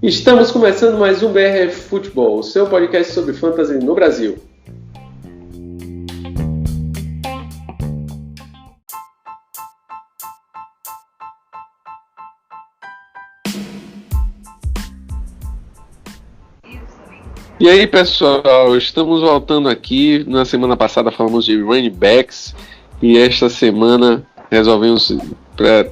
Estamos começando mais um BRF Futebol, o seu podcast sobre fantasy no Brasil. E aí, pessoal, estamos voltando aqui. Na semana passada falamos de running backs e esta semana resolvemos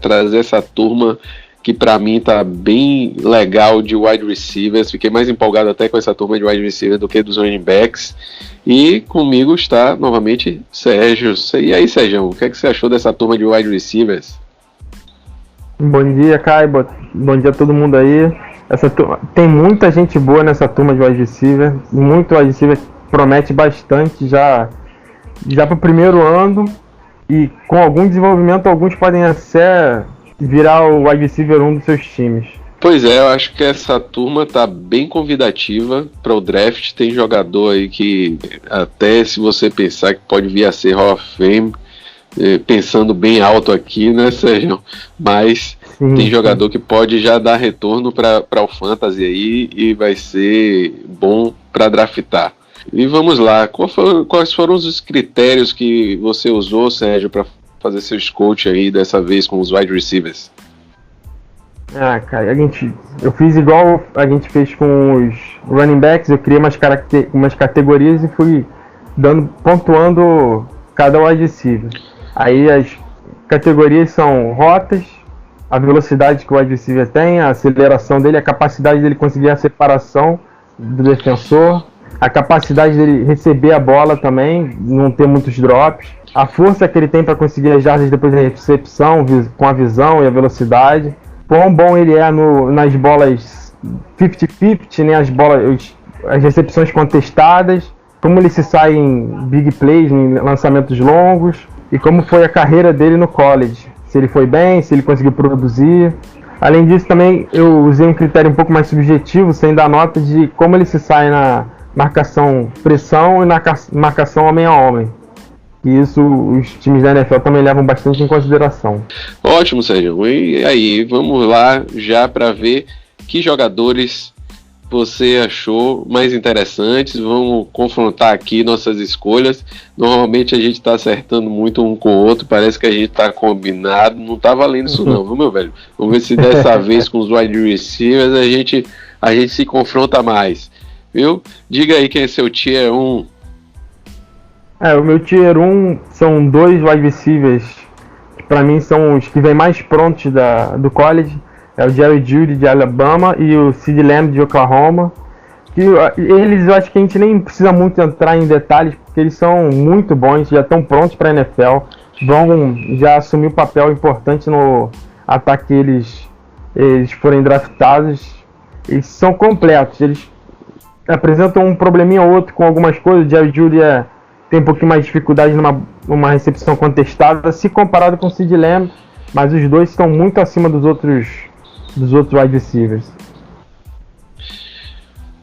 trazer essa turma que para mim tá bem legal de wide receivers. Fiquei mais empolgado até com essa turma de wide receivers do que dos running backs. E comigo está novamente Sérgio. E aí, Sérgio, o que é que você achou dessa turma de wide receivers? Bom dia, Caio. Bom dia a todo mundo aí. Tem muita gente boa nessa turma de wide receiver. Muito wide receiver que promete bastante já para o primeiro ano. E com algum desenvolvimento, alguns podem até virar o wide receiver 1 dos seus times. Pois é, eu acho que essa turma tá bem convidativa para o draft. Tem jogador aí que até se você pensar que pode vir a ser Hall of Fame, pensando bem alto aqui, né, Sérgio? Mas tem jogador que pode já dar retorno para o Fantasy aí e vai ser bom para draftar. E vamos lá, quais foram os critérios que você usou, Sérgio, para fazer seu scout aí dessa vez com os wide receivers? Cara, eu fiz igual a gente fez com os running backs. Eu criei umas categorias e fui pontuando cada wide receiver. Aí as categorias são rotas, a velocidade que o wide receiver tem, a aceleração dele, a capacidade dele conseguir a separação do defensor, a capacidade dele receber a bola também, não ter muitos drops, a força que ele tem para conseguir as jardas depois da recepção, com a visão e a velocidade, quão bom ele é nas bolas 50-50, né, as recepções contestadas, como ele se sai em big plays, em lançamentos longos, e como foi a carreira dele no college. Se ele foi bem, se ele conseguiu produzir. Além disso, também eu usei um critério um pouco mais subjetivo, sem dar nota, de como ele se sai na marcação pressão e na marcação homem a homem. E isso os times da NFL também levam bastante em consideração. Ótimo, Sérgio. E aí, vamos lá já para ver que jogadores você achou mais interessantes. Vamos confrontar aqui nossas escolhas. Normalmente a gente está acertando muito um com o outro, parece que a gente está combinado. Não tá valendo isso não, viu, meu velho? Vamos ver se dessa vez com os wide receivers a gente se confronta mais, viu? Diga aí quem é seu tier 1. O meu tier 1 são dois wide receivers que para mim são os que vêm mais prontos do college. É o Jerry Jeudy de Alabama e o Sid Lamb de Oklahoma. Eles, eu acho que a gente nem precisa muito entrar em detalhes, porque eles são muito bons, já estão prontos para a NFL. Vão já assumir um papel importante no ataque que eles forem draftados. Eles são completos, eles apresentam um probleminha ou outro com algumas coisas. O Jerry Jeudy tem um pouquinho mais de dificuldade numa recepção contestada, se comparado com o Sid Lamb, mas os dois estão muito acima dos outros wide receivers.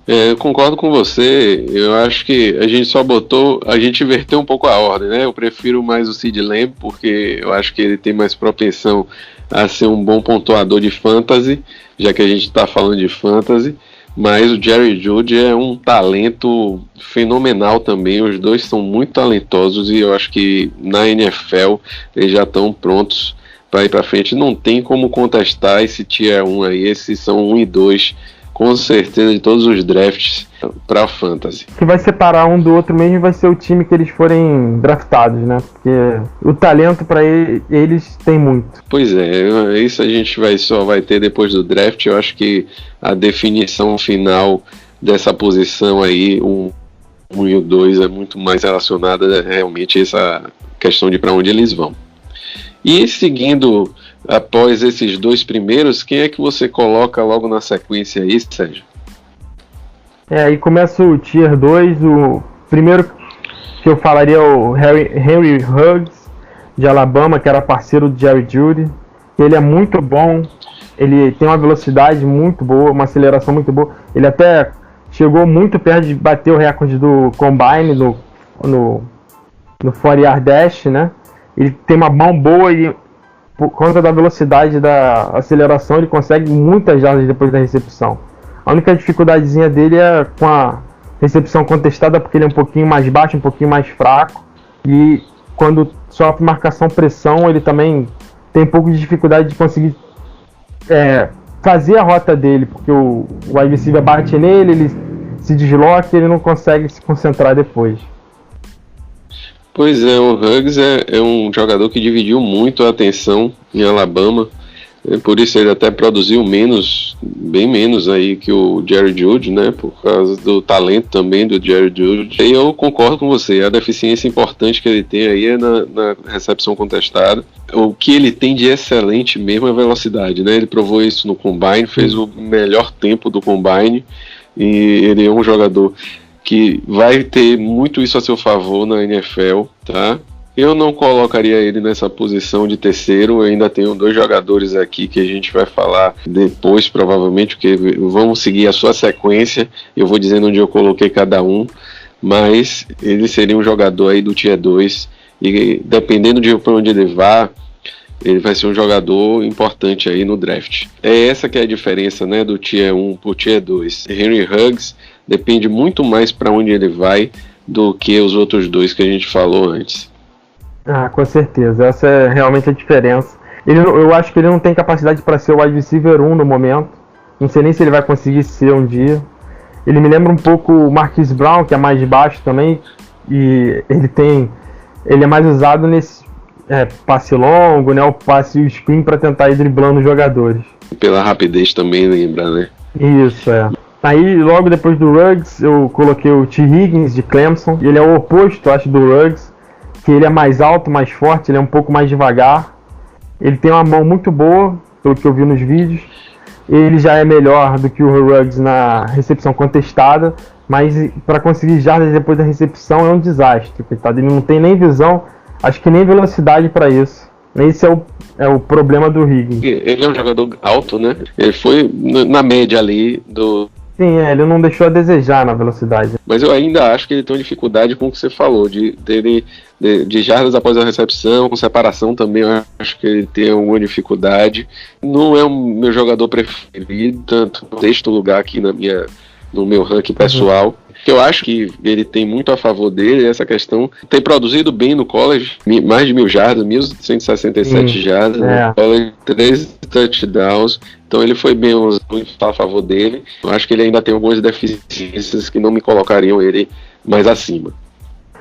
Eu concordo com você. Eu acho que a gente inverteu um pouco a ordem, né? Eu prefiro mais o Sid Lamb, porque eu acho que ele tem mais propensão a ser um bom pontuador de fantasy, já que a gente está falando de fantasy. Mas o Jerry Jeudy é um talento fenomenal também. Os dois são muito talentosos e eu acho que na NFL eles já estão prontos para ir para frente. Não tem como contestar esse tier 1 aí. Esses são 1 e 2 com certeza de todos os drafts para fantasy. O que vai separar um do outro mesmo vai ser o time que eles forem draftados, né? Porque o talento para eles tem muito. Pois é, isso a gente só vai ter depois do draft. Eu acho que a definição final dessa posição aí, 1 e o 2, é muito mais relacionada realmente a essa questão de para onde eles vão. E seguindo após esses dois primeiros, quem é que você coloca logo na sequência aí, Sérgio? Aí começa o Tier 2, o primeiro que eu falaria é o Henry Huggs, de Alabama, que era parceiro do Jerry Jeudy. Ele é muito bom, ele tem uma velocidade muito boa, uma aceleração muito boa. Ele até chegou muito perto de bater o recorde do Combine no 40 Yard Dash, né? Ele tem uma mão boa e por conta da velocidade da aceleração, ele consegue muitas jardas depois da recepção. A única dificuldadezinha dele é com a recepção contestada, porque ele é um pouquinho mais baixo, um pouquinho mais fraco. E quando sofre marcação-pressão, ele também tem um pouco de dificuldade de conseguir fazer a rota dele, porque o wide receiver bate nele, ele se desloca e ele não consegue se concentrar depois. Pois é, o Huggs é um jogador que dividiu muito a atenção em Alabama, por isso ele até produziu bem menos aí que o Jerry Jeudy, né, por causa do talento também do Jerry Jeudy. E eu concordo com você, a deficiência importante que ele tem aí é na recepção contestada. O que ele tem de excelente mesmo é a velocidade, né, ele provou isso no Combine, fez o melhor tempo do Combine, e ele é um jogador que vai ter muito isso a seu favor na NFL, tá? Eu não colocaria ele nessa posição de terceiro, eu ainda tenho 2 jogadores aqui que a gente vai falar depois, provavelmente, porque vamos seguir a sua sequência, eu vou dizendo onde eu coloquei cada um, mas ele seria um jogador aí do Tier 2, e dependendo de para onde ele vá, ele vai ser um jogador importante aí no draft. É essa que é a diferença, né, do Tier 1 para o Tier 2. Henry Huggs depende muito mais para onde ele vai do que os outros 2 que a gente falou antes. Com certeza, essa é realmente a diferença. Eu acho que ele não tem capacidade para ser o wide receiver 1 no momento. Não sei nem se ele vai conseguir ser um dia. Ele me lembra um pouco o Marquise Brown, que é mais baixo também, e ele é mais usado nesse passe longo, né, o passe e o screen para tentar ir driblando os jogadores. Pela rapidez também, lembra, né? Isso, Aí, logo depois do Ruggs, eu coloquei o T. Higgins, de Clemson. Ele é o oposto, acho, do Ruggs, que ele é mais alto, mais forte, ele é um pouco mais devagar. Ele tem uma mão muito boa, pelo que eu vi nos vídeos. Ele já é melhor do que o Ruggs na recepção contestada, mas para conseguir jardas depois da recepção é um desastre, coitado. Ele não tem nem visão, acho que nem velocidade para isso. Esse é o problema do Higgins. Ele é um jogador alto, né? Ele foi na média ali do... Sim, ele não deixou a desejar na velocidade. Mas eu ainda acho que ele tem uma dificuldade com o que você falou, de jardas após a recepção, com separação também, eu acho que ele tem alguma dificuldade. Não é o meu jogador preferido, tanto no sexto lugar aqui no meu ranking pessoal. Que eu acho que ele tem muito a favor dele, essa questão. Tem produzido bem no college, mais de 1.000 jardas, 1.167 jardas, no college, 3 touchdowns. Então ele foi bem muito a favor dele. Eu acho que ele ainda tem algumas deficiências que não me colocariam ele mais acima.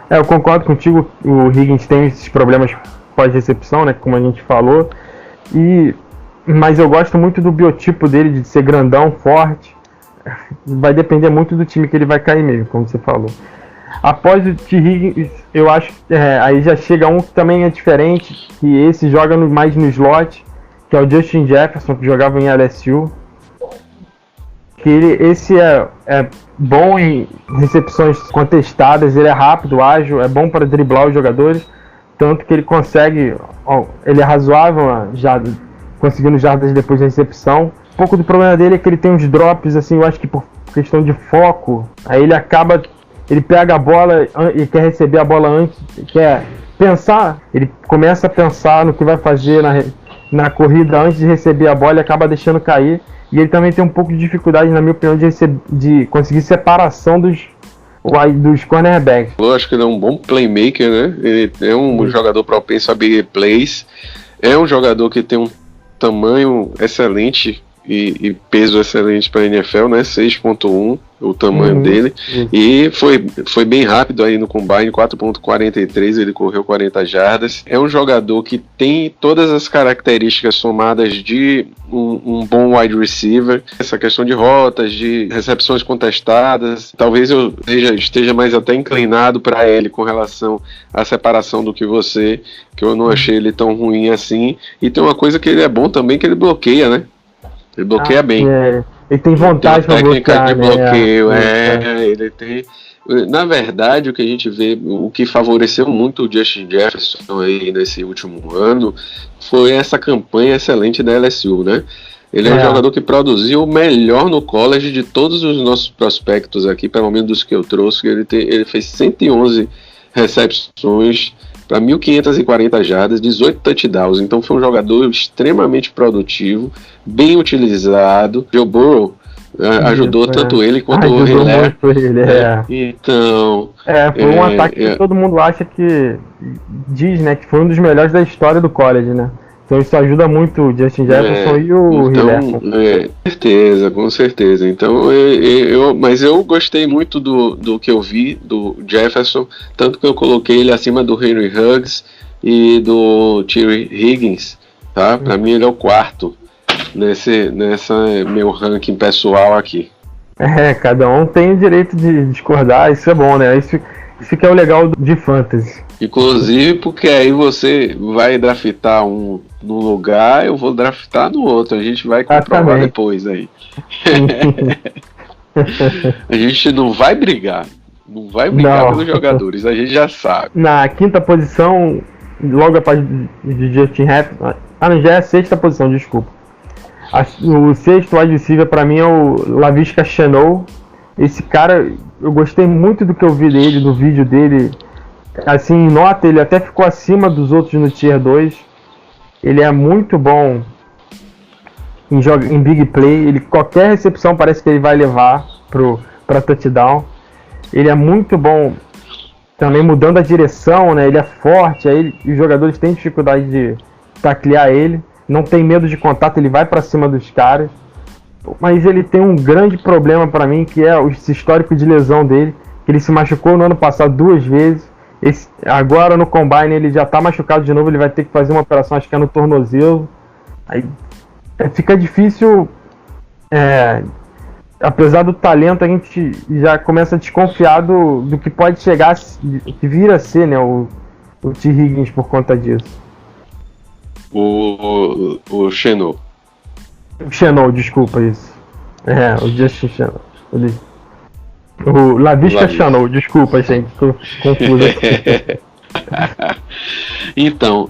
Eu concordo contigo, o Higgins tem esses problemas pós-recepção, né, como a gente falou. Mas eu gosto muito do biotipo dele, de ser grandão, forte. Vai depender muito do time que ele vai cair mesmo, como você falou. Após o T. Higgins, eu acho aí já chega um que também é diferente, que esse joga mais no slot, que é o Justin Jefferson, que jogava em LSU. Esse é bom em recepções contestadas, ele é rápido, ágil, é bom para driblar os jogadores, tanto que ele consegue, ele é razoável conseguindo jardas depois da recepção. Um pouco do problema dele é que ele tem uns drops, assim, eu acho que por questão de foco, aí ele pega a bola e quer receber a bola antes, quer pensar, ele começa a pensar no que vai fazer na corrida antes de receber a bola e acaba deixando cair. E ele também tem um pouco de dificuldade, na minha opinião, de conseguir separação dos cornerbacks. Eu acho que ele é um bom playmaker, né? Ele é um jogador propenso a big plays, é um jogador que tem um tamanho excelente e peso excelente para a NFL, né? 6.1 o tamanho dele. E foi bem rápido aí no Combine, 4.43, ele correu 40 jardas. É um jogador que tem todas as características somadas de um bom wide receiver. Essa questão de rotas, de recepções contestadas. Talvez eu esteja mais até inclinado para ele com relação à separação do que você, que eu não achei ele tão ruim assim. E tem uma coisa que ele é bom também, que ele bloqueia, né? Ele bloqueia bem. Ele tem vontade para bloquear, de bloqueio, ele tem. Na verdade, o que a gente vê, o que favoreceu muito o Justin Jefferson aí nesse último ano foi essa campanha excelente da LSU, né? Ele é um jogador que produziu o melhor no college de todos os nossos prospectos aqui, pelo menos dos que eu trouxe. Ele fez 111 recepções para 1.540 jardas, 18 touchdowns. Então foi um jogador extremamente produtivo, bem utilizado. Joe Burrow ajudou tanto ele quanto o Hilaire. Então... foi um ataque que todo mundo acha que... Diz, né, que foi um dos melhores da história do college, né? Então isso ajuda muito o Justin Jefferson e o Hilaire. Com certeza. Então, mas eu gostei muito do que eu vi do Jefferson, tanto que eu coloquei ele acima do Henry Huggs e do Tyree Higgins, tá? Para mim ele é o quarto nessa meu ranking pessoal aqui. Cada um tem o direito de discordar, isso é bom, né? Isso que é o legal de fantasy. Inclusive porque aí você vai draftar um num lugar, eu vou draftar no outro. A gente vai comprovar depois aí. A gente não vai brigar. Não vai brigar pelos jogadores, a gente já sabe. Na quinta posição, logo após de Justin Jefferson... não, já é a sexta posição, desculpa. O sexto wide receiver pra mim é o Laviska Shenault. Esse cara, eu gostei muito do que eu vi dele, do vídeo dele. Assim, nota, ele até ficou acima dos outros no Tier 2. Ele é muito bom em big play. Qualquer recepção parece que ele vai levar para touchdown. Ele é muito bom também mudando a direção, né? Ele é forte, aí os jogadores têm dificuldade de taclear ele. Não tem medo de contato, ele vai para cima dos caras. Mas ele tem um grande problema para mim, que é o histórico de lesão dele. Ele se machucou no ano passado 2 vezes. Agora no Combine ele já tá machucado de novo, ele vai ter que fazer uma operação, acho que é no tornozelo. Aí fica difícil, apesar do talento, a gente já começa a desconfiar do que pode chegar, que vir a ser, né, o T. Higgins por conta disso. O Shenault. O Shenault, desculpa isso. O Justin Shenault. O Laviska Shenault, desculpa, gente, tô confuso aqui. Então,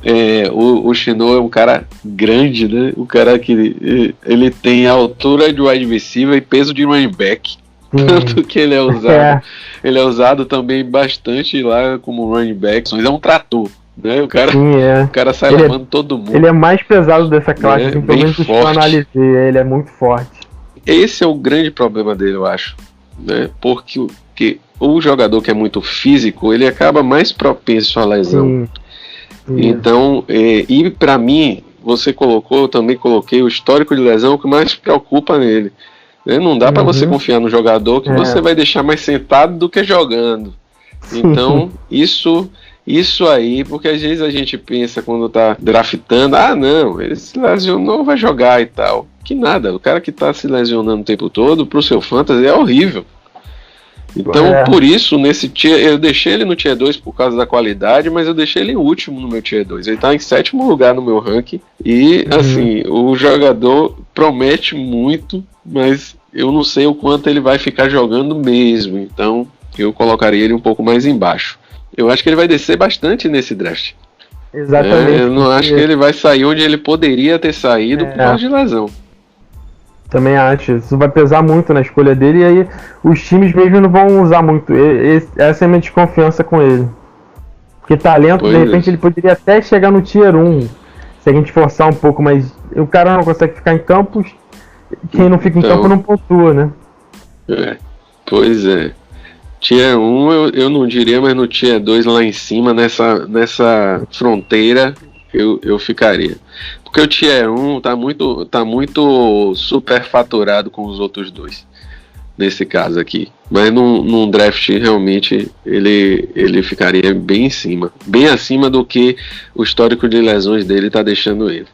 o Shenault é um cara grande, né? Um cara que ele tem a altura de wide receiver e peso de running back. Tanto que ele é usado. Ele é usado também bastante lá como running back. Mas é um trator, né? O cara sai levando todo mundo. Ele é mais pesado dessa classe, pelo menos que eu analisei. Ele é muito forte. Esse é o grande problema dele, eu acho. Né? Porque o jogador que é muito físico, ele acaba mais propenso à lesão. Então, e para mim, você colocou, eu também coloquei o histórico de lesão, o que mais preocupa nele. Né? Não dá para você confiar no jogador que você vai deixar mais sentado do que jogando. Então, isso aí, porque às vezes a gente pensa quando tá draftando, não, ele se lesionou, vai jogar e tal. Que nada, o cara que tá se lesionando o tempo todo, pro seu fantasy é horrível. Então, por isso, nesse tier, eu deixei ele no tier 2 por causa da qualidade, mas eu deixei ele em último no meu tier 2. Ele tá em 7º lugar no meu ranking. E, assim, o jogador promete muito, mas eu não sei o quanto ele vai ficar jogando mesmo. Então, eu colocaria ele um pouco mais embaixo. Eu acho que ele vai descer bastante nesse draft. Exatamente. Eu não acho que ele vai sair onde ele poderia ter saído por causa de lesão. Também acho. Isso vai pesar muito na escolha dele, e aí os times mesmo não vão usar muito. Essa é a minha desconfiança com ele. Porque talento, de repente, ele poderia até chegar no Tier 1, se a gente forçar um pouco, mas o cara não consegue ficar em campo, quem não fica em campo não pontua, né? Pois é. Tier 1 eu não diria, mas no Tier 2 lá em cima, nessa fronteira, eu ficaria. Porque o Tier 1 tá muito superfaturado com os outros dois, nesse caso aqui. Mas num draft, realmente, ele ficaria bem em cima. Bem acima do que o histórico de lesões dele tá deixando ele.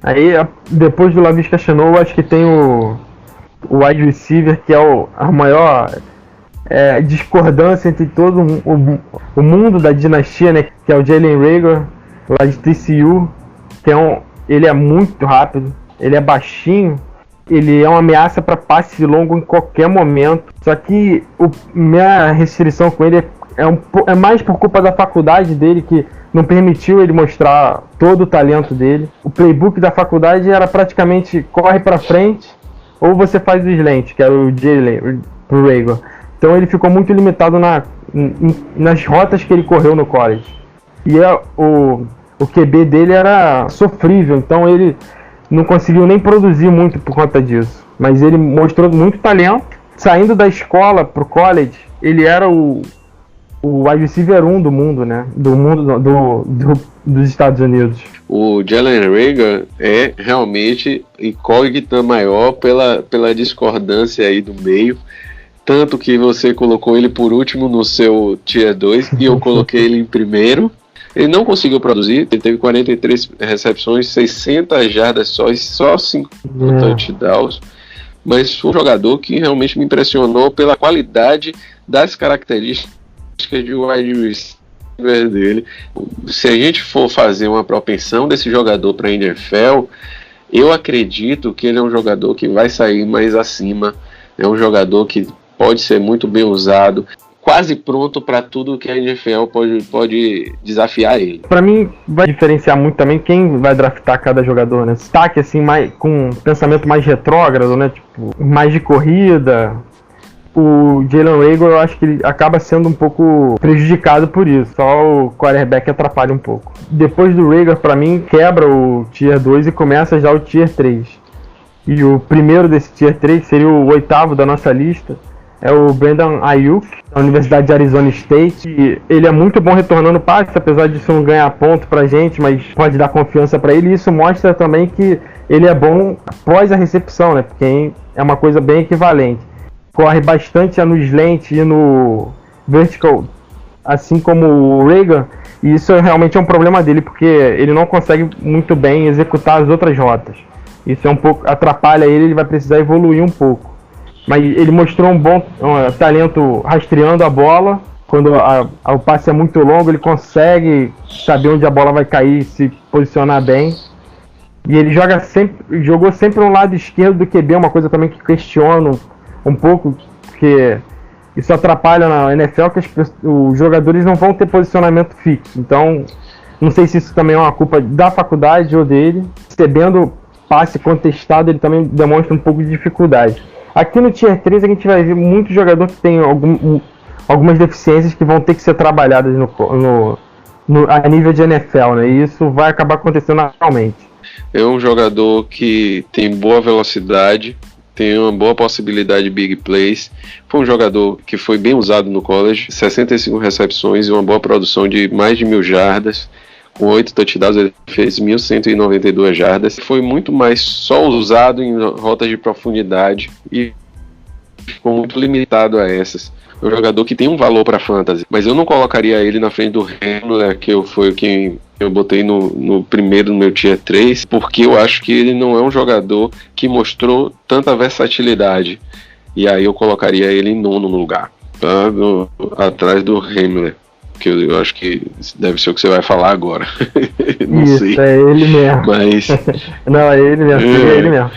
Aí, depois do Laviska Shenault, eu acho que tem o wide receiver, que é a maior discordância entre todo o mundo da dinastia, né? Que é o Jalen Reagor, lá de TCU, que ele é muito rápido, ele é baixinho, ele é uma ameaça para passe longo em qualquer momento. Só que minha restrição com ele é mais por culpa da faculdade dele, que não permitiu ele mostrar todo o talento dele. O playbook da faculdade era praticamente corre para frente ou você faz o slant, que era o Jalen Reagor. Então ele ficou muito limitado nas rotas que ele correu no college. E o QB dele era sofrível, então ele não conseguiu nem produzir muito por conta disso. Mas ele mostrou muito talento. Saindo da escola pro college, ele era o wide receiver 1 do mundo, né? Dos Estados Unidos. O Jalen Reagor é realmente incógnita maior pela discordância aí do meio. Tanto que você colocou ele por último no seu Tier 2 e eu coloquei ele em primeiro. Ele não conseguiu produzir, ele teve 43 recepções, 60 jardas só e só 5 touchdowns. Mas foi um jogador que realmente me impressionou pela qualidade das características de wide receiver dele. Se a gente for fazer uma propensão desse jogador para a NFL, eu acredito que ele é um jogador que vai sair mais acima. É um jogador que pode ser muito bem usado, quase pronto para tudo que a NFL pode desafiar ele. Para mim, vai diferenciar muito também quem vai draftar cada jogador, né? Destaque assim, com um pensamento mais retrógrado, né? Tipo, mais de corrida. O Jalen Reagor, eu acho que ele acaba sendo um pouco prejudicado por isso. Só o quarterback atrapalha um pouco. Depois do Reagor, para mim, quebra o Tier 2 e começa já o Tier 3. E o primeiro desse Tier 3 seria o 8º da nossa lista. É o Brandon Ayuk, da Universidade de Arizona State. E ele é muito bom retornando passe, apesar disso não ganhar ponto pra gente, mas pode dar confiança pra ele. E isso mostra também que ele é bom após a recepção, né? Porque é uma coisa bem equivalente. Corre bastante no slant e no vertical, assim como o Reagor. E isso realmente é um problema dele, porque ele não consegue muito bem executar as outras rotas. Isso é um pouco atrapalha ele vai precisar evoluir um pouco. Mas ele mostrou um bom talento rastreando a bola. Quando o passe é muito longo, ele consegue saber onde a bola vai cair e se posicionar bem. E ele jogou sempre no lado esquerdo do QB, uma coisa também que questiono um pouco, porque isso atrapalha na NFL, que os jogadores não vão ter posicionamento fixo. Então, não sei se isso também é uma culpa da faculdade ou dele. Recebendo passe contestado, ele também demonstra um pouco de dificuldade. Aqui no Tier 3 a gente vai ver muito jogador que tem algumas deficiências que vão ter que ser trabalhadas a nível de NFL, né? E isso vai acabar acontecendo naturalmente. É um jogador que tem boa velocidade, tem uma boa possibilidade de big plays. Foi um jogador que foi bem usado no college, 65 recepções e uma boa produção de mais de 1.000 jardas. Com 8 touchdowns, ele fez 1.192 jardas. Foi muito mais só usado em rotas de profundidade e ficou muito limitado a essas. É um jogador que tem um valor para fantasy, mas eu não colocaria ele na frente do Hamler, que foi quem eu botei no primeiro no meu Tier 3, porque eu acho que ele não é um jogador que mostrou tanta versatilidade. E aí eu colocaria ele em 9º lugar, tá? Atrás do Hamler. Que eu acho que deve ser o que você vai falar agora. Não isso, sei. É ele mesmo. Mas... Não, é ele mesmo, é ele mesmo.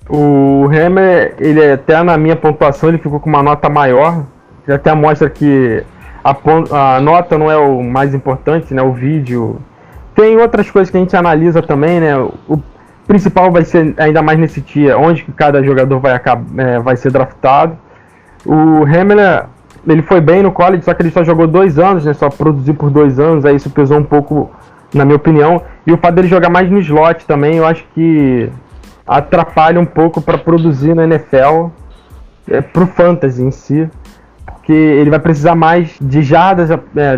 O Hammer, ele até na minha pontuação, ele ficou com uma nota maior. Ele até mostra que a nota não é o mais importante, né? O vídeo. Tem outras coisas que a gente analisa também, né? O principal vai ser, ainda mais nesse tier, onde que cada jogador vai ser draftado. O Hammer, ele foi bem no college, só que ele só jogou 2 anos, né? Só produziu por 2 anos, aí isso pesou um pouco, na minha opinião. E o fato dele jogar mais no slot também, eu acho que atrapalha um pouco para produzir na NFL, pro fantasy em si. Porque ele vai precisar mais de jardas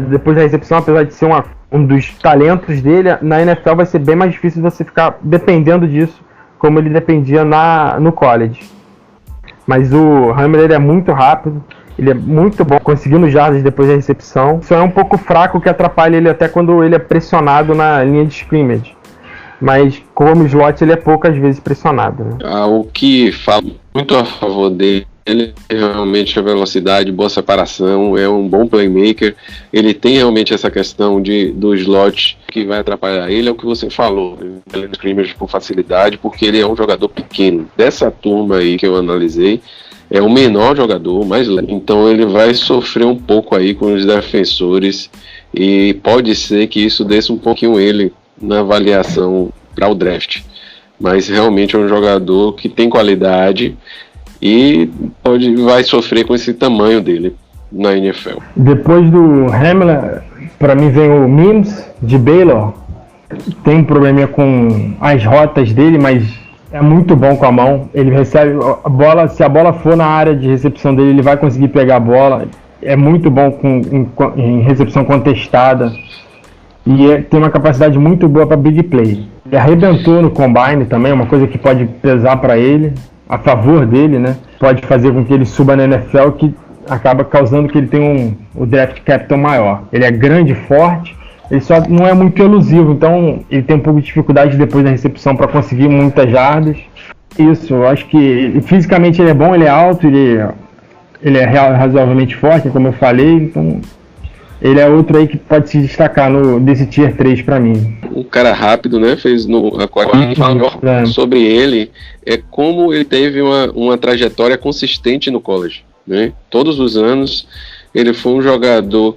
depois da recepção, apesar de ser um dos talentos dele. Na NFL vai ser bem mais difícil você ficar dependendo disso, como ele dependia no college. Mas o Hamler, ele é muito rápido, ele é muito bom conseguindo jardas depois da recepção. Só é um pouco fraco, que atrapalha ele até quando ele é pressionado na linha de scrimmage. Mas como slot, ele é poucas vezes pressionado, né? O que fala muito a favor dele, ele tem realmente a velocidade, boa separação, é um bom playmaker. Ele tem realmente essa questão do slot que vai atrapalhar ele, é o que você falou, ele é scrimmage com facilidade, porque ele é um jogador pequeno. Dessa turma aí que eu analisei, é o menor jogador, mais leve. Então ele vai sofrer um pouco aí com os defensores e pode ser que isso desça um pouquinho ele na avaliação para o draft. Mas realmente é um jogador que tem qualidade e vai sofrer com esse tamanho dele. na NFL. Depois do Hamler, para mim vem o Mims de Baylor. Tem um probleminha com as rotas dele, mas é muito bom com a mão. Ele recebe a bola, se a bola for na área de recepção dele, ele vai conseguir pegar a bola. É muito bom em recepção contestada. E tem uma capacidade muito boa para big play. Ele arrebentou no combine também, uma coisa que pode pesar para ele, a favor dele, né? Pode fazer com que ele suba na NFL, que acaba causando que ele tenha o draft capital maior. Ele é grande e forte, ele só não é muito elusivo, então ele tem um pouco de dificuldade depois da recepção para conseguir muitas jardas. Isso, eu acho que fisicamente ele é bom, ele é alto, ele é razoavelmente forte, como eu falei, então ele é outro aí que pode se destacar desse Tier 3 para mim. Um cara rápido, né? Fez a quarta sobre ele, é como ele teve uma trajetória consistente no college, né? Todos os anos ele foi um jogador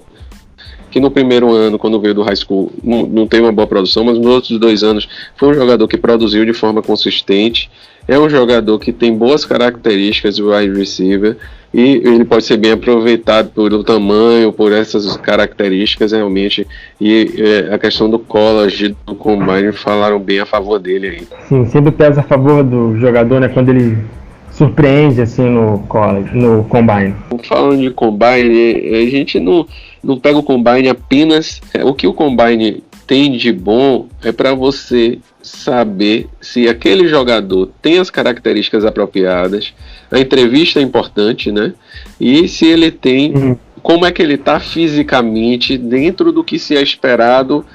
que no primeiro ano, quando veio do high school, não teve uma boa produção, mas nos outros 2 anos foi um jogador que produziu de forma consistente. É um jogador que tem boas características de wide receiver e ele pode ser bem aproveitado pelo tamanho, por essas características realmente. E a questão do college, do combine, falaram bem a favor dele aí. Sim, sempre pesa a favor do jogador, né, quando ele surpreende assim no college, no combine. Falando de combine, a gente não pega o combine apenas. O que o combine tem de bom é para você saber se aquele jogador tem as características apropriadas. A entrevista é importante, né? E se ele tem, como é que ele está fisicamente dentro do que se é esperado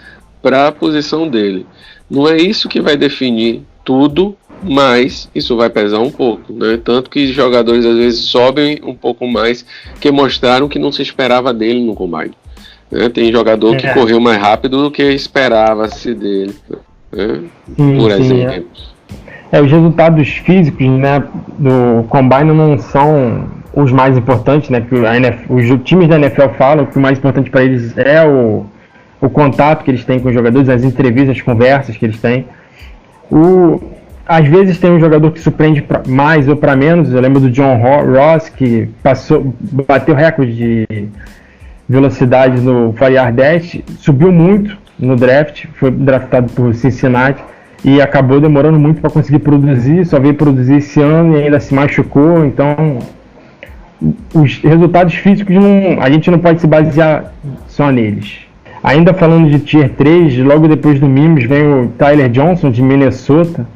para a posição dele. Não é isso que vai definir tudo, mas isso vai pesar um pouco, né? Tanto que jogadores às vezes sobem um pouco mais, que mostraram que não se esperava dele no combine. Tem jogador que correu mais rápido do que esperava-se dele, né? Por exemplo. Os resultados físicos, né, do combine não são os mais importantes, né? Que os times da NFL falam que o mais importante para eles é o contato que eles têm com os jogadores, as entrevistas, as conversas que eles têm. Às vezes tem um jogador que surpreende mais ou para menos. Eu lembro do John Ross, que bateu recorde de velocidade no 4-yard dash, subiu muito no draft, foi draftado por Cincinnati e acabou demorando muito para conseguir produzir, só veio produzir esse ano e ainda se machucou. Então os resultados físicos a gente não pode se basear só neles. Ainda falando de Tier 3, logo depois do Mims vem o Tyler Johnson de Minnesota,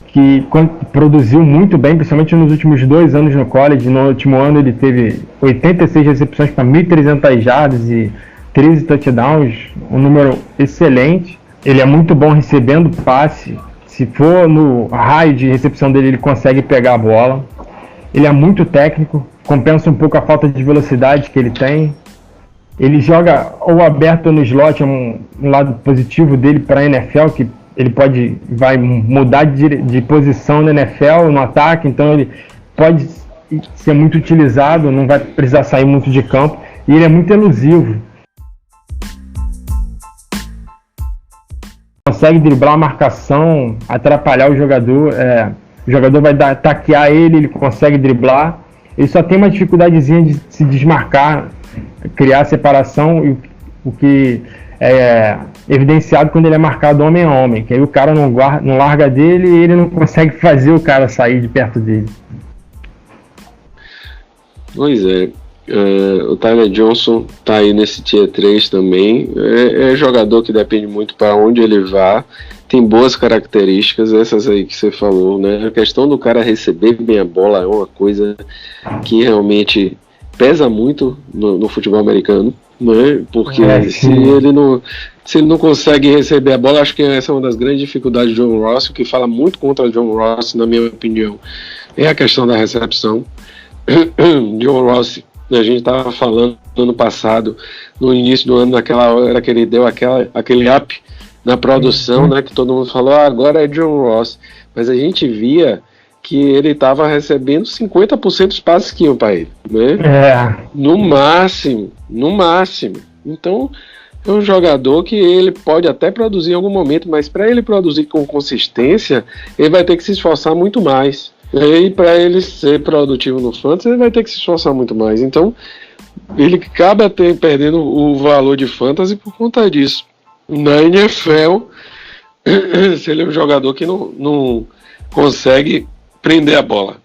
que produziu muito bem, principalmente nos últimos 2 anos no college. No último ano ele teve 86 recepções para 1.300 jardas e 13 touchdowns, um número excelente. Ele é muito bom recebendo passe, se for no raio de recepção dele ele consegue pegar a bola. Ele é muito técnico, compensa um pouco a falta de velocidade que ele tem. Ele joga ou aberto ou no slot, é um lado positivo dele para a NFL, que ele vai mudar de posição na NFL, no ataque, então ele pode ser muito utilizado, não vai precisar sair muito de campo, e ele é muito elusivo. Consegue driblar a marcação, atrapalhar o jogador, o jogador vai taquear ele consegue driblar, ele só tem uma dificuldadezinha de se desmarcar, criar separação, e o que é evidenciado quando ele é marcado homem a homem, que aí o cara não larga dele e ele não consegue fazer o cara sair de perto dele. Pois é, o Tyler Johnson tá aí nesse Tier 3 também, é jogador que depende muito para onde ele vá, tem boas características, essas aí que você falou, né? A questão do cara receber bem a bola é uma coisa que realmente pesa muito no futebol americano, né? Porque se ele não consegue receber a bola, acho que essa é uma das grandes dificuldades de John Ross. O que fala muito contra John Ross, na minha opinião, é a questão da recepção. John Ross, a gente estava falando no ano passado, no início do ano, naquela hora que ele deu aquele up na produção, né, que todo mundo falou, agora é John Ross, mas a gente via que ele estava recebendo 50% dos passes que iam para ele, né? No máximo. Então é um jogador que ele pode até produzir em algum momento, mas para ele produzir com consistência, ele vai ter que se esforçar muito mais. E para ele ser produtivo no fantasy, ele vai ter que se esforçar muito mais. Então, ele acaba perdendo o valor de fantasy por conta disso. Na NFL, se ele é um jogador que não consegue prender a bola.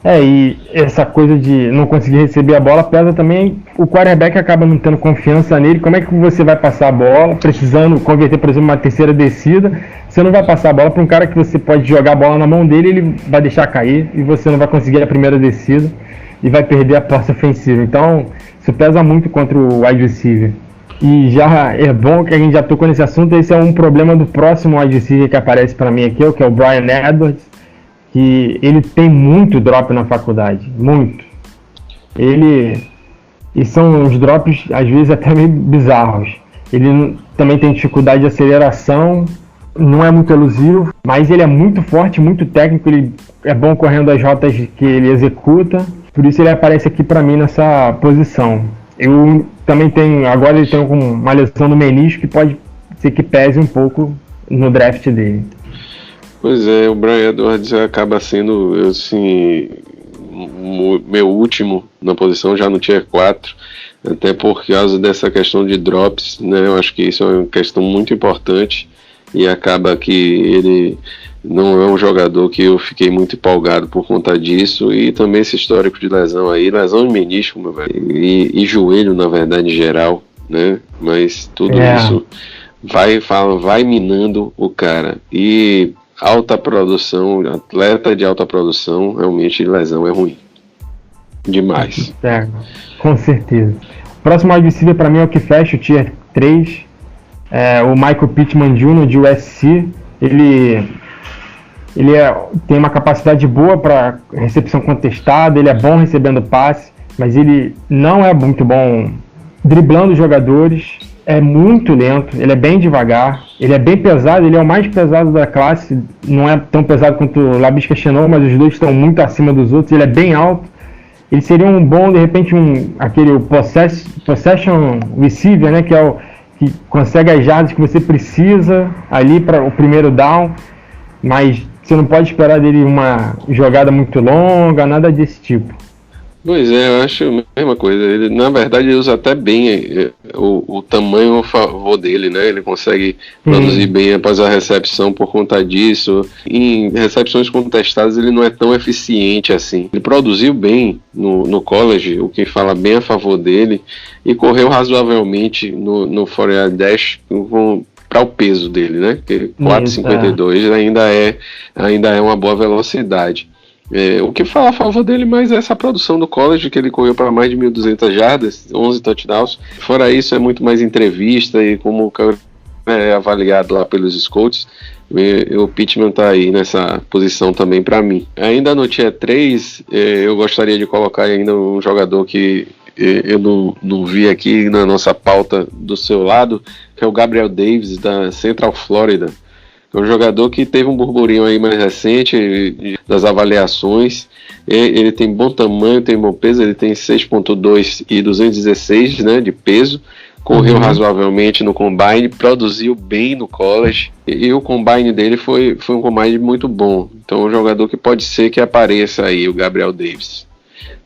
E essa coisa de não conseguir receber a bola pesa também. O quarterback acaba não tendo confiança nele. Como é que você vai passar a bola, precisando converter, por exemplo, uma terceira descida? Você não vai passar a bola para um cara que você pode jogar a bola na mão dele, ele vai deixar cair e você não vai conseguir a primeira descida e vai perder a posse ofensiva. Então, isso pesa muito contra o wide receiver. E já é bom que a gente já tocou nesse assunto. Esse é um problema do próximo wide receiver que aparece para mim aqui, que é o Bryan Edwards, que ele tem muito drop na faculdade, muito. E são uns drops, às vezes, até meio bizarros. Ele também tem dificuldade de aceleração, não é muito elusivo, mas ele é muito forte, muito técnico, ele é bom correndo as rotas que ele executa, por isso ele aparece aqui para mim nessa posição. Eu também tenho, agora ele tem uma lesão no menisco que pode ser que pese um pouco no draft dele. Pois é, o Bryan Edwards acaba sendo, assim, meu último na posição, já no Tier 4, até por causa dessa questão de drops, né? Eu acho que isso é uma questão muito importante e acaba que ele não é um jogador que eu fiquei muito empolgado por conta disso, e também esse histórico de lesão aí, lesão de menisco, meu velho, e joelho, na verdade, em geral, né? Mas tudo isso vai minando o cara. E alta produção, atleta de alta produção, realmente lesão é ruim. Demais. Com certeza. O próximo wide receiver para mim é o que fecha o Tier 3. O Michael Pittman Jr. de USC. Ele tem uma capacidade boa para recepção contestada, ele é bom recebendo passe, mas ele não é muito bom driblando os jogadores. É muito lento, ele é bem devagar, ele é bem pesado, ele é o mais pesado da classe, não é tão pesado quanto o Laviska Shenault, mas os dois estão muito acima dos outros, ele é bem alto, ele seria um bom, de repente, aquele possession receiver, né, que é o que consegue as jardas que você precisa ali para o primeiro down, mas você não pode esperar dele uma jogada muito longa, nada desse tipo. Pois é, eu acho a mesma coisa. Ele, na verdade, ele usa até bem o tamanho a favor dele, né? Ele consegue produzir bem após a recepção por conta disso. Em recepções contestadas, ele não é tão eficiente assim. Ele produziu bem no college, o que fala bem a favor dele, e correu razoavelmente no 40 dash para o peso dele, né? Porque 4,52 ainda é uma boa velocidade. O que fala a favor dele mais é essa produção do college, que ele correu para mais de 1.200 jardas, 11 touchdowns. Fora isso, é muito mais entrevista e como o cara é avaliado lá pelos scouts. O Pittman está aí nessa posição também para mim. Ainda no Tier 3, eu gostaria de colocar ainda um jogador que eu não vi aqui na nossa pauta do seu lado, que é o Gabriel Davis, da Central Florida. É um jogador que teve um burburinho aí mais recente das avaliações. Ele tem bom tamanho, tem bom peso, ele tem 6.2 e 216, né, de peso. Correu razoavelmente no combine, produziu bem no college, e o combine dele foi um combine muito bom. Então é um jogador que pode ser que apareça aí, o Gabriel Davis.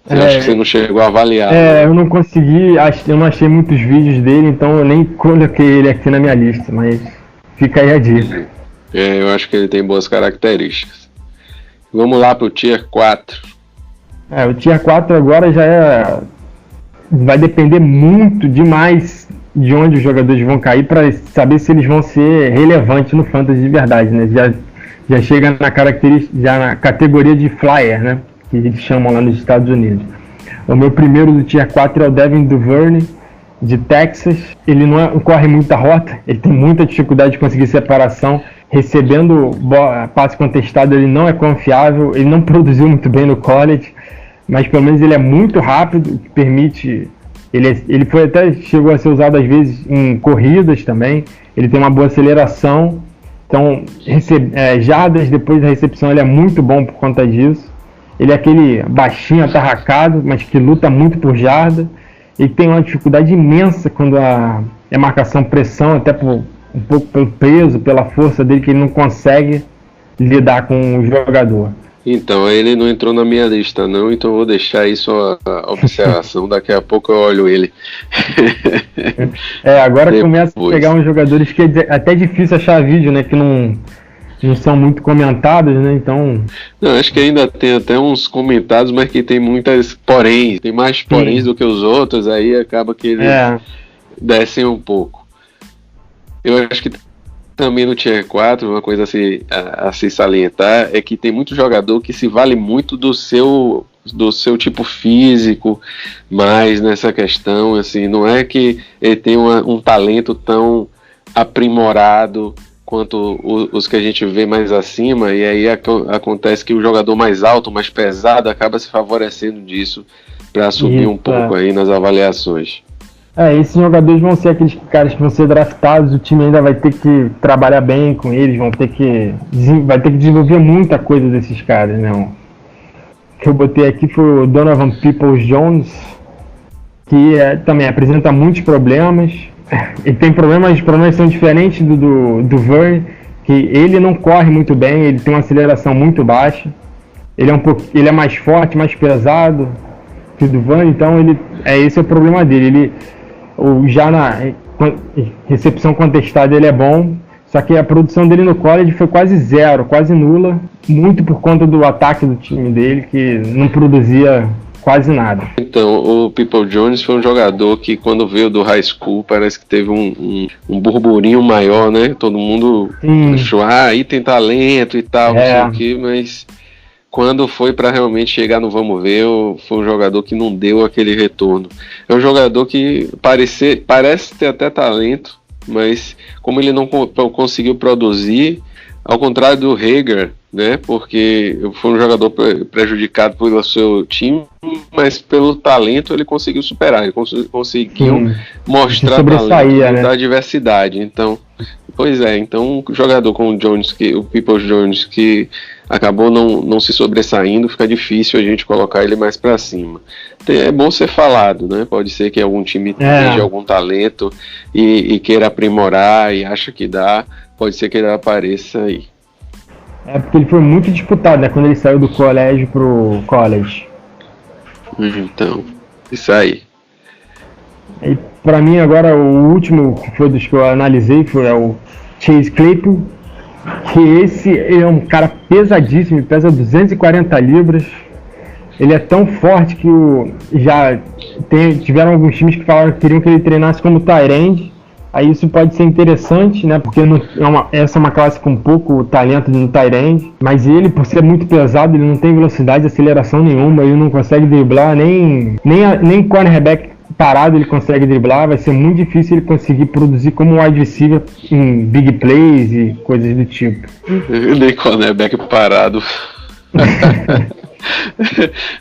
Eu acho que você não chegou a avaliar. Eu não consegui, eu não achei muitos vídeos dele, então eu nem coloquei ele aqui na minha lista, mas fica aí a dica. Eu acho que ele tem boas características. Vamos lá para o Tier 4. O Tier 4 agora vai depender muito demais de onde os jogadores vão cair para saber se eles vão ser relevantes no fantasy de verdade, né? Já chega na categoria de flyer, né? Que eles chamam lá nos Estados Unidos. O meu primeiro do Tier 4 é o Devin Duvernay, de Texas. Ele não corre muita rota, ele tem muita dificuldade de conseguir separação. Recebendo passe contestado, ele não é confiável, ele não produziu muito bem no college, mas pelo menos ele é muito rápido, o que permite. Ele chegou a ser usado às vezes em corridas também. Ele tem uma boa aceleração, então jardas depois da recepção ele é muito bom por conta disso. Ele é aquele baixinho, atarracado, mas que luta muito por jarda. Ele tem uma dificuldade imensa quando é marcação pressão, até um pouco pelo peso, pela força dele, que ele não consegue lidar com o jogador. Então, ele não entrou na minha lista, não, então eu vou deixar isso a observação. Daqui a pouco eu olho ele. Agora começa a pegar uns jogadores que é até difícil achar vídeo, né? Que não são muito comentados, né? Então. Não, acho que ainda tem até uns comentados, mas que tem muitas poréns. Tem mais poréns do que os outros, aí acaba que eles descem um pouco. Eu acho que também no Tier 4, uma coisa a se salientar é que tem muito jogador que se vale muito do seu tipo físico, mas nessa questão, assim, não é que ele tem um talento tão aprimorado quanto os que a gente vê mais acima, e aí acontece que o jogador mais alto, mais pesado, acaba se favorecendo disso para subir um pouco aí nas avaliações. Esses jogadores vão ser aqueles caras que vão ser draftados, o time ainda vai ter que trabalhar bem com eles, vai ter que desenvolver muita coisa desses caras, né? O que eu botei aqui foi o Donovan Peoples-Jones, que também apresenta muitos problemas. Ele tem problemas são diferentes do Vern, que ele não corre muito bem, ele tem uma aceleração muito baixa, ele é mais forte, mais pesado que o do Vern, então esse é o problema dele. Já na recepção contestada ele é bom, só que a produção dele no college foi quase zero, quase nula, muito por conta do ataque do time dele, que não produzia quase nada. Então, o Peoples-Jones foi um jogador que quando veio do high school parece que teve um burburinho maior, né? Todo mundo achou, aí tem talento e tal, não sei o que, mas quando foi para realmente chegar no vamos ver, foi um jogador que não deu aquele retorno. É um jogador que parece ter até talento, mas como ele não conseguiu produzir, ao contrário do Hager, né, porque foi um jogador prejudicado pelo seu time, mas pelo talento ele conseguiu superar, ele conseguiu mostrar talento da diversidade. Então, então um jogador como o Peoples-Jones, que acabou não se sobressaindo, fica difícil a gente colocar ele mais para cima. É bom ser falado, né? Pode ser que algum time tenha algum talento e queira aprimorar e acha que dá, pode ser que ele apareça aí. Porque ele foi muito disputado, né? Quando ele saiu do colégio pro college. Então, isso aí. E pra mim agora o último que foi dos que eu analisei foi o Chase Claypool, que ele é um cara pesadíssimo, ele pesa 240 libras. Ele é tão forte que tiveram alguns times que falaram que queriam que ele treinasse como tight end. Aí isso pode ser interessante, né? Porque essa é uma classe com pouco talento no tight end. Mas ele, por ser muito pesado, ele não tem velocidade e aceleração nenhuma. Ele não consegue driblar, nem cornerback parado ele consegue driblar. Vai ser muito difícil ele conseguir produzir como wide receiver em big plays e coisas do tipo. Nem cornerback parado.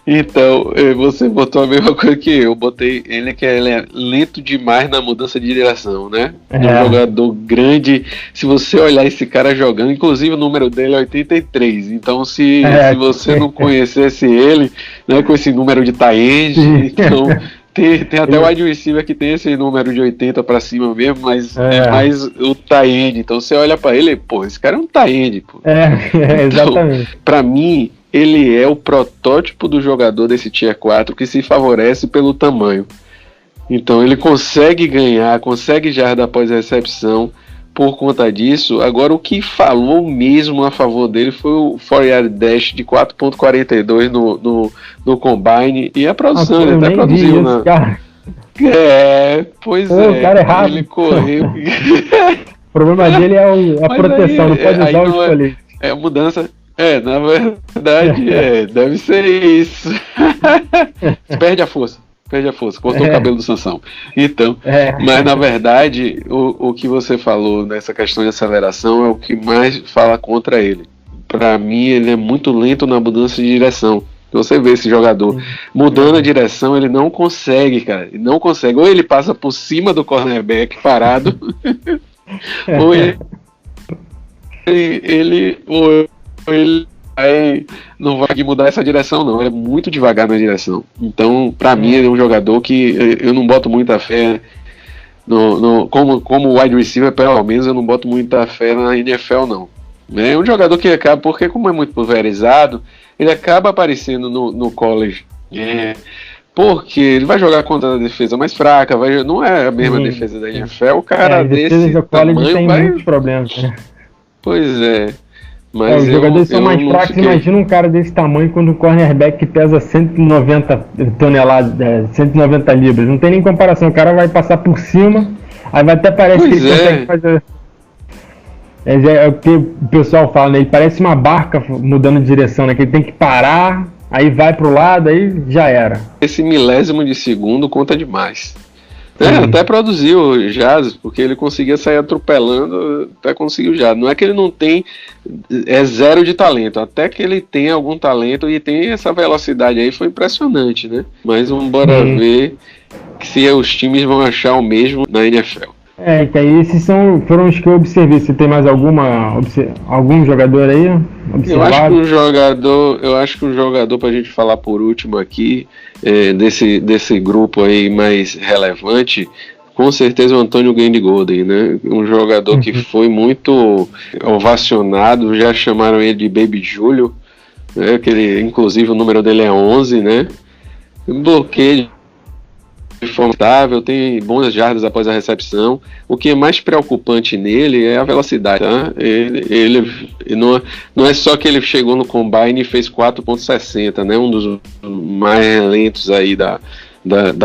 Então, você botou a mesma coisa que eu botei ele, que ele é lento demais na mudança de direção, né? É um jogador grande. Se você olhar esse cara jogando, inclusive o número dele é 83, então se você não conhecesse ele, né, com esse número de tight end, então tem até o wide receiver que tem esse número de 80 pra cima mesmo, mas é mais o tight end. Então você olha pra ele, esse cara é um tight end, pô. Exatamente. Então, pra mim, ele é o protótipo do jogador desse Tier 4 que se favorece pelo tamanho. Então ele consegue ganhar, consegue jarda após a recepção por conta disso. Agora o que falou mesmo a favor dele foi o 4-yard dash de 4.42 no Combine e a produção, ele até produziu na... O cara é rápido. Ele correu. O problema dele é a proteção, não pode usar o escolher. É a mudança. Na verdade, deve ser isso. Perde a força, cortou o cabelo do Sansão. Então, mas na verdade, o que você falou nessa questão de aceleração é o que mais fala contra ele. Para mim, ele é muito lento na mudança de direção. Você vê esse jogador mudando a direção, ele não consegue, cara. Ele não consegue. Ou ele passa por cima do cornerback parado, ou ele não vai mudar essa direção, não. Ele é muito devagar na direção. Então, pra mim, ele é um jogador que eu não boto muita fé como wide receiver, pelo menos eu não boto muita fé na NFL, não. É um jogador que acaba, porque como é muito pulverizado, ele acaba aparecendo no college. Porque ele vai jogar contra a defesa mais fraca, não é a mesma defesa da NFL, o cara desse tamanho vai... muitos problemas, né? Pois é. Mas os jogadores são mais fracos, imagina um cara desse tamanho quando um cornerback que pesa 190 toneladas, 190 libras, não tem nem comparação, o cara vai passar por cima, aí vai até parece que ele consegue fazer... É o que o pessoal fala, né? Ele parece uma barca mudando de direção, né? Que ele tem que parar, aí vai pro lado, aí já era. Esse milésimo de segundo conta demais. Até produziu jazz, porque ele conseguia sair atropelando, até conseguiu jazz. Não é que ele não tem, é zero de talento, até que ele tem algum talento e tem essa velocidade aí, foi impressionante, né? Mas vamos ver se os times vão achar o mesmo na NFL. Que aí esses foram os que eu observei. Você tem mais algum jogador aí observado? Eu acho que um jogador pra gente falar por último aqui, desse grupo aí mais relevante, com certeza o Antônio Gandy Golden, né? Um jogador que foi muito ovacionado, já chamaram ele de Baby Júlio, né? Inclusive o número dele é 11, né? Bloqueio formável, tem bons jardas após a recepção. O que é mais preocupante nele é a velocidade, tá? Ele não é só que ele chegou no combine e fez 4.60, né? Um dos mais lentos aí da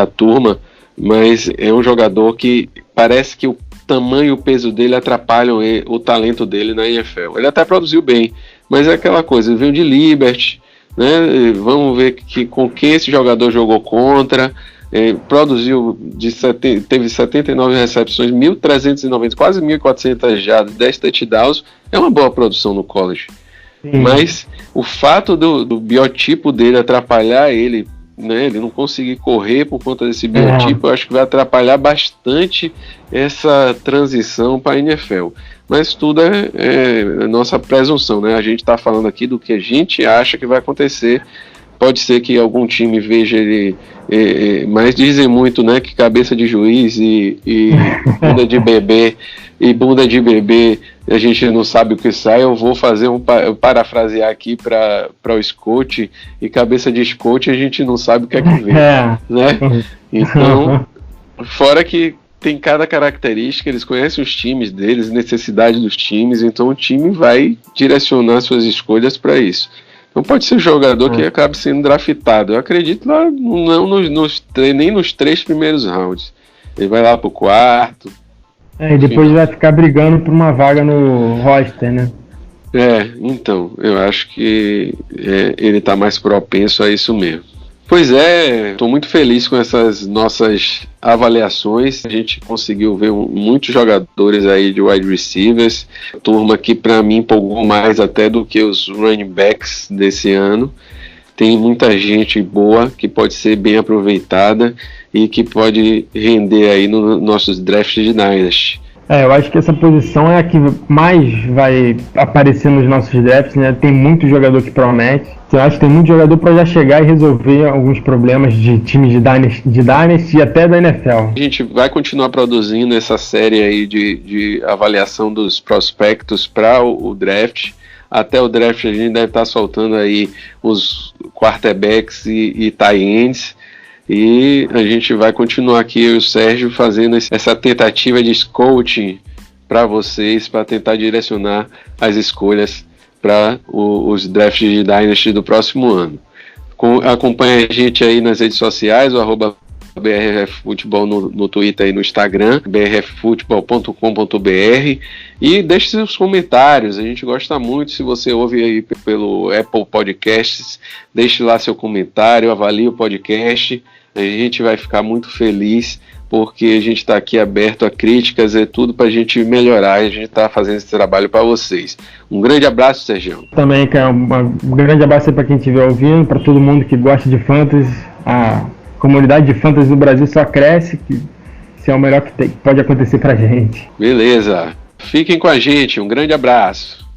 turma, mas é um jogador que parece que o tamanho e o peso dele atrapalham o talento dele na NFL. Ele até produziu bem, mas é aquela coisa, ele veio de Liberty, né? Vamos ver com quem esse jogador jogou contra. Produziu, teve 79 recepções, 1.390, quase 1.400 jardas, 10 touchdowns, é uma boa produção no college. Mas o fato do biotipo dele atrapalhar ele, né, ele não conseguir correr por conta desse biotipo, eu acho que vai atrapalhar bastante essa transição para a NFL. Mas tudo é nossa presunção, né? A gente está falando aqui do que a gente acha que vai acontecer. Pode ser que algum time veja ele, mas dizem muito, né, que cabeça de juiz e bunda de bebê, a gente não sabe o que sai. Eu vou fazer parafrasear aqui para o Scott, e cabeça de Scott a gente não sabe o que é que vem, né? Então, fora que tem cada característica, eles conhecem os times deles, necessidade dos times, então o time vai direcionar suas escolhas para isso. Não pode ser jogador que acabe sendo draftado. Eu acredito lá, não nem nos 3 primeiros rounds. Ele vai lá pro 4. E depois vai ficar brigando por uma vaga no roster, né? Então, eu acho que ele tá mais propenso a isso mesmo. Pois estou muito feliz com essas nossas avaliações. A gente conseguiu ver muitos jogadores aí de wide receivers. A turma que para mim empolgou mais até do que os running backs desse ano. Tem muita gente boa que pode ser bem aproveitada e que pode render aí nos nossos drafts de Dynasty. Eu acho que essa posição é a que mais vai aparecer nos nossos drafts, né? Tem muito jogador que promete. Eu acho que tem muito jogador para já chegar e resolver alguns problemas de times de Dynasty e até da NFL. A gente vai continuar produzindo essa série aí de avaliação dos prospectos para o draft. Até o draft a gente deve estar soltando aí os quarterbacks e tight ends. E a gente vai continuar aqui, eu e o Sérgio, fazendo essa tentativa de scouting para vocês, para tentar direcionar as escolhas para os drafts de Dynasty do próximo ano. Acompanhe a gente aí nas redes sociais, o @brffutebol no Twitter e no Instagram, brffutebol.com.br, e deixe seus comentários. A gente gosta muito, se você ouve aí pelo Apple Podcasts, deixe lá seu comentário, avalie o podcast. A gente vai ficar muito feliz, porque a gente está aqui aberto a críticas, tudo para a gente melhorar, a gente está fazendo esse trabalho para vocês. Um grande abraço, Sérgio. Também, cara, um grande abraço para quem estiver ouvindo, para todo mundo que gosta de fantasy. A comunidade de fantasy no Brasil só cresce, que isso é o melhor que pode acontecer para a gente. Beleza, fiquem com a gente, um grande abraço.